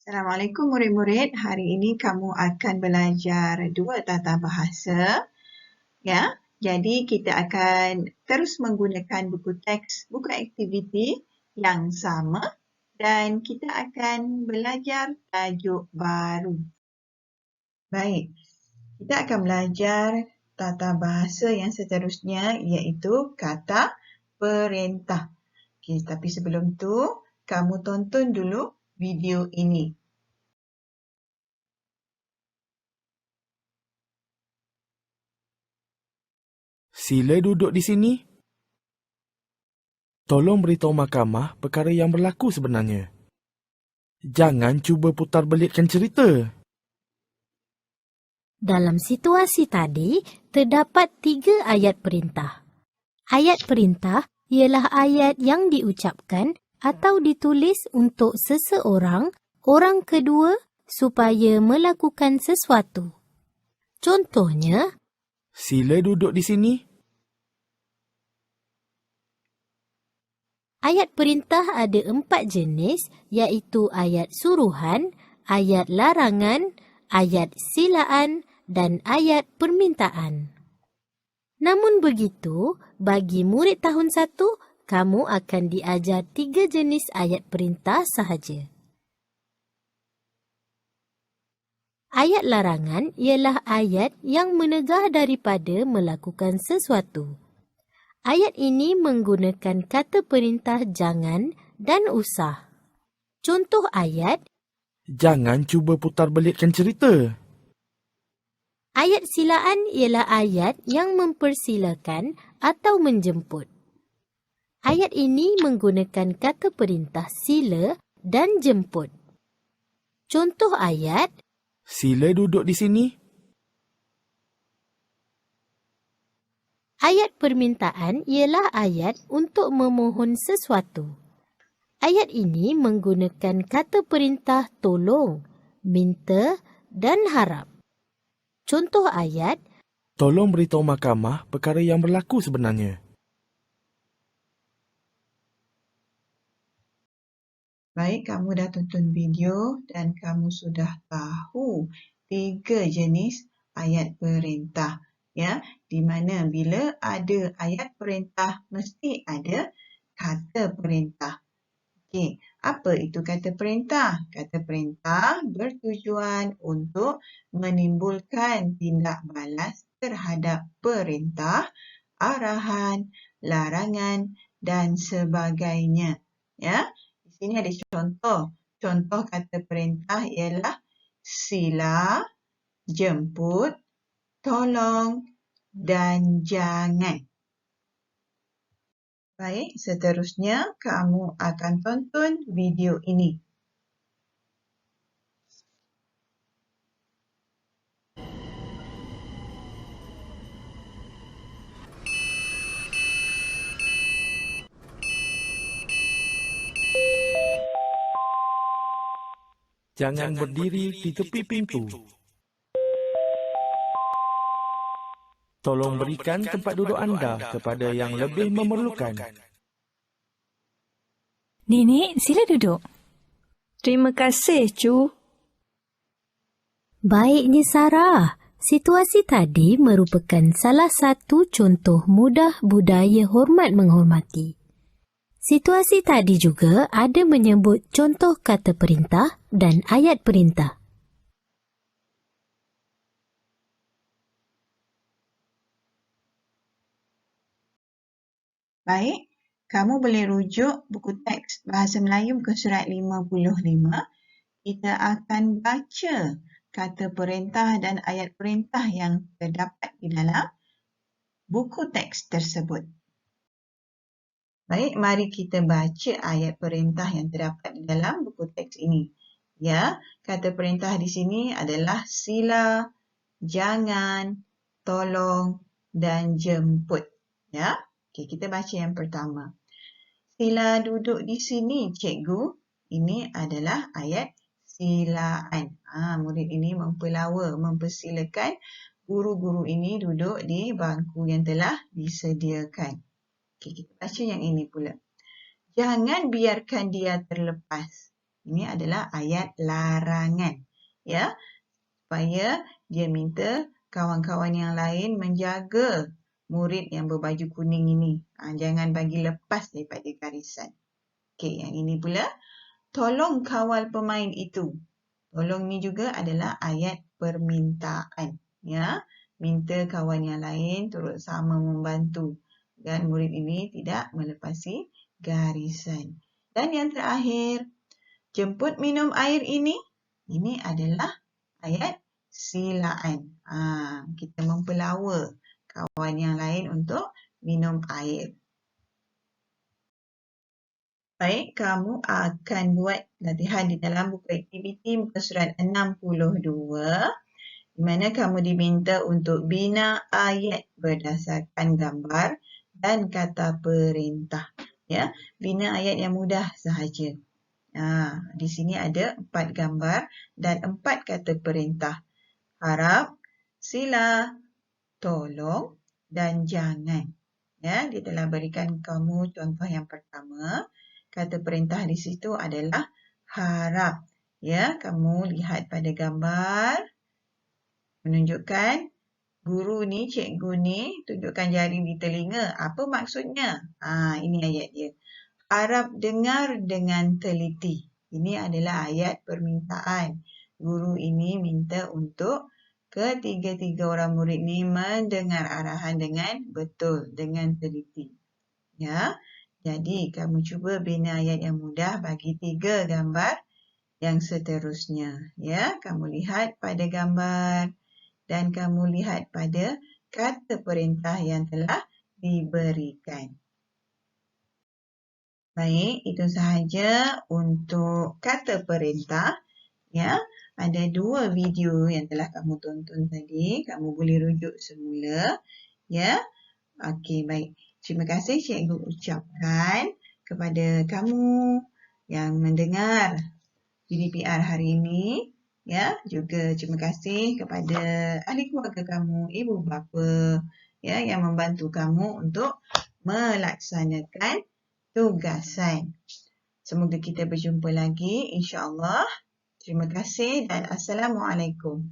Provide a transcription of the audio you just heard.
Assalamualaikum murid-murid. Hari ini kamu akan belajar dua tata bahasa. Ya, jadi kita akan terus menggunakan buku teks, buku aktiviti yang sama dan kita akan belajar tajuk baru. Baik, kita akan belajar tata bahasa yang seterusnya iaitu kata perintah. Okay, tapi sebelum tu, kamu tonton dulu video ini. Sila duduk di sini. Tolong beritahu mahkamah perkara yang berlaku sebenarnya. Jangan cuba putar belitkan cerita. Dalam situasi tadi, terdapat 3 ayat perintah. Ayat perintah ialah ayat yang diucapkan atau ditulis untuk seseorang, orang kedua, supaya melakukan sesuatu. Contohnya, Sila duduk di sini. ayat perintah ada 4 jenis, iaitu ayat suruhan, ayat larangan, ayat silaan dan ayat permintaan. Namun begitu, bagi murid tahun 1, kamu akan diajar 3 jenis ayat perintah sahaja. Ayat larangan ialah ayat yang menegah daripada melakukan sesuatu. Ayat ini menggunakan kata perintah jangan dan usah. Contoh ayat, Jangan cuba putar belitkan cerita. ayat silaan ialah ayat yang mempersilakan atau menjemput. Ayat ini menggunakan kata perintah sila dan jemput. Contoh ayat, Sila duduk di sini. ayat permintaan ialah ayat untuk memohon sesuatu. Ayat ini menggunakan kata perintah tolong, minta dan harap. Contoh ayat, Tolong beritahu mahkamah perkara yang berlaku sebenarnya. Baik, kamu dah tonton video dan kamu sudah tahu 3 jenis ayat perintah. Ya, di mana bila ada ayat perintah mesti ada kata perintah. Okey, apa itu kata perintah? Kata perintah bertujuan untuk menimbulkan tindak balas terhadap perintah, arahan, larangan dan sebagainya. Ya. Di sini ada contoh. Contoh kata perintah ialah sila, jemput, tolong dan jangan. Baik, seterusnya kamu akan tonton video ini. Jangan berdiri di tepi pintu. Tolong berikan tempat duduk anda kepada yang lebih memerlukan. Nenek, sila duduk. Terima kasih, Cu. baiknya Sarah. Situasi tadi merupakan salah satu contoh mudah budaya hormat menghormati. Situasi tadi juga ada menyebut contoh kata perintah dan ayat perintah. Baik, kamu boleh rujuk buku teks Bahasa Melayu muka surat 55. Kita akan baca kata perintah dan ayat perintah yang terdapat di dalam buku teks tersebut. Baik, mari kita baca ayat perintah yang terdapat di dalam buku teks ini. Ya, kata perintah di sini adalah sila, jangan, tolong dan jemput. Ya. Okey, kita baca yang pertama. Sila duduk di sini, cikgu. Ini adalah ayat silaan. Murid ini mempelawa, mempersilakan guru-guru ini duduk di bangku yang telah disediakan. Okey, kita baca yang ini pula. Jangan biarkan dia terlepas. Ini adalah ayat larangan. Ya, supaya dia minta kawan-kawan yang lain menjaga murid yang berbaju kuning ini. Jangan bagi lepas daripada garisan. Okey, yang ini pula. Tolong kawal pemain itu. Tolong ni juga adalah ayat permintaan. Ya, minta kawan yang lain turut sama membantu. Dan murid ini tidak melepasi garisan. Dan yang terakhir, jemput minum air ini. Ini adalah ayat silaan. Kita mempelawa kawan yang lain untuk minum air. Baik, kamu akan buat latihan di dalam buku aktiviti muka surat 62 di mana kamu diminta untuk bina ayat berdasarkan gambar dan kata perintah. Ya, bina ayat yang mudah sahaja. Di sini ada 4 gambar dan 4 kata perintah. Harap, sila, tolong dan jangan. Ya, dia telah berikan kamu contoh yang pertama. Kata perintah di situ adalah harap. Ya, kamu lihat pada gambar menunjukkan guru ni, cikgu ni tunjukkan jari di telinga. Apa maksudnya? Ini ayat dia. Harap dengar dengan teliti. Ini adalah ayat permintaan. Guru ini minta untuk ketiga-tiga orang murid ni mendengar arahan dengan betul, dengan teliti. Ya. Jadi, kamu cuba bina ayat yang mudah bagi 3 gambar yang seterusnya. Ya, kamu lihat pada gambar dan kamu lihat pada kata perintah yang telah diberikan. Baik, itu sahaja untuk kata perintah. Ya, ada 2 video yang telah kamu tonton tadi. Kamu boleh rujuk semula. Ya, okey, baik. Terima kasih cikgu ucapkan kepada kamu yang mendengar GDPR hari ini. Ya, juga terima kasih kepada ahli keluarga kamu, ibu bapa, ya, yang membantu kamu untuk melaksanakan tugasan. Semoga kita berjumpa lagi, insya-Allah. Terima kasih dan Assalamualaikum.